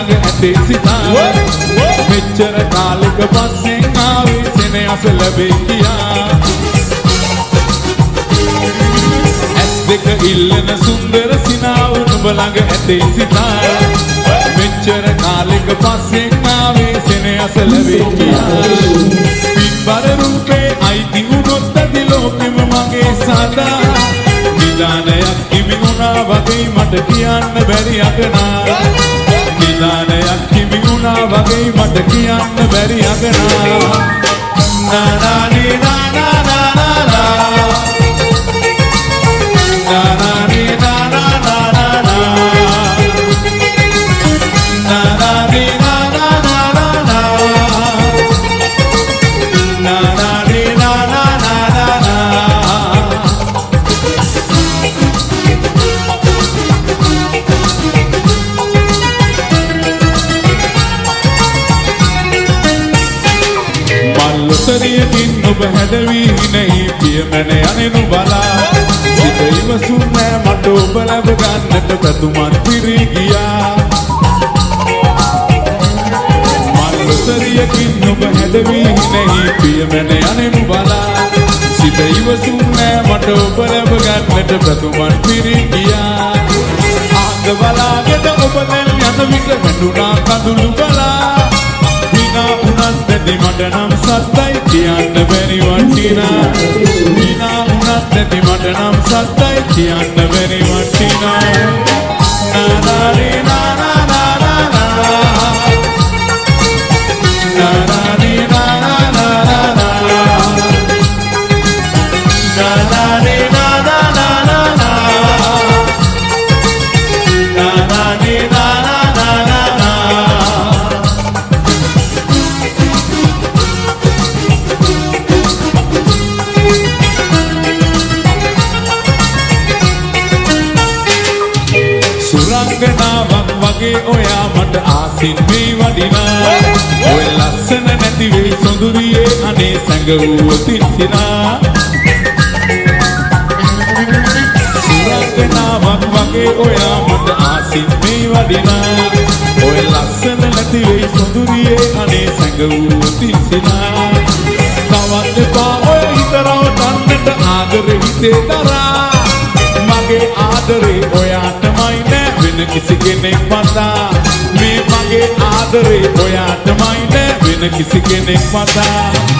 ළඟ ඇතේ සිතා මෙච්චර කාලෙක පස්සෙන් ආවේ සෙනෙහස ලැබේ කියා ඇස් දෙක ඉල්ලන සුන්දර සිනාව නුඹ ළඟ ඇතේ සිතා මෙච්චර කාලෙක පස්සෙන් ආවේ සෙනෙහස ලැබේ කියා පින්බර රූපේ අයිති වුණොත් ඇති ලෝකෙම මගේ සදා නිදානයක් හිමි වුණා වගේ මට කියන්න බැරි අගනා නිදානයක් හිමි වුණා වගේ මට කියන්න බැරි අගනා නා නා නේ නා නා නා නා නා නා නේ නා නා නා නා නා නා නේ නා නා නා නා නා නා නේ නා නා නා නා මල්ලොතරියකින් ඔබ හැදවී නැහි පියමැන යනෙනු බලා සිත ඉවසුම් නෑ මට ඔබ ලැබ ගන්නට පැතුමන් පිරී ගියා මල්ලොතරියකින් ඔබ හැදවී නැහි පියමැන යනෙනු බලා සිත ඉවසුම් නෑ මට ඔබ ලැබ ගන්නට පැතුමන් පිරී ගියා ආග බලාගෙන ඔබ දැන් යන විට වැටුණා කඳුළු බලා නැති මට නම් සත්තයි කියන්න බැරි වටිනා විනා උනත් නැති මට නම් සත්තයි කියන්න බැරි වටිනා නානාරේ නානා නානා නානාරේ නානා නානා නානාරේ නානා නානා නානාරේ නානා නානා සුරංගනාවක් වගේ ඔයා මට ආසින් මේ වඩිනා ඔය ලස්සන නැති වෙයි සොඳුරියේ අනේ සැඟවුවතින් සිනා සුරංගනාවක් වගේ ඔයා මට ආසින් මේ වඩිනා ඔය ලස්සන නැති වෙයි සොඳුරියේ අනේ සැඟවුවතින් සිනා තවත් එපා ඔය හිතරවටන්නට ආදරේ හිතේ දරා මගේ ආදරේ ඔයාටමයි නෑ වෙන කිසි කෙනෙක් මතා මේ මගේ ආදරේ ඔයාටමයි නෑ වෙන කිසි කෙනෙක් මතා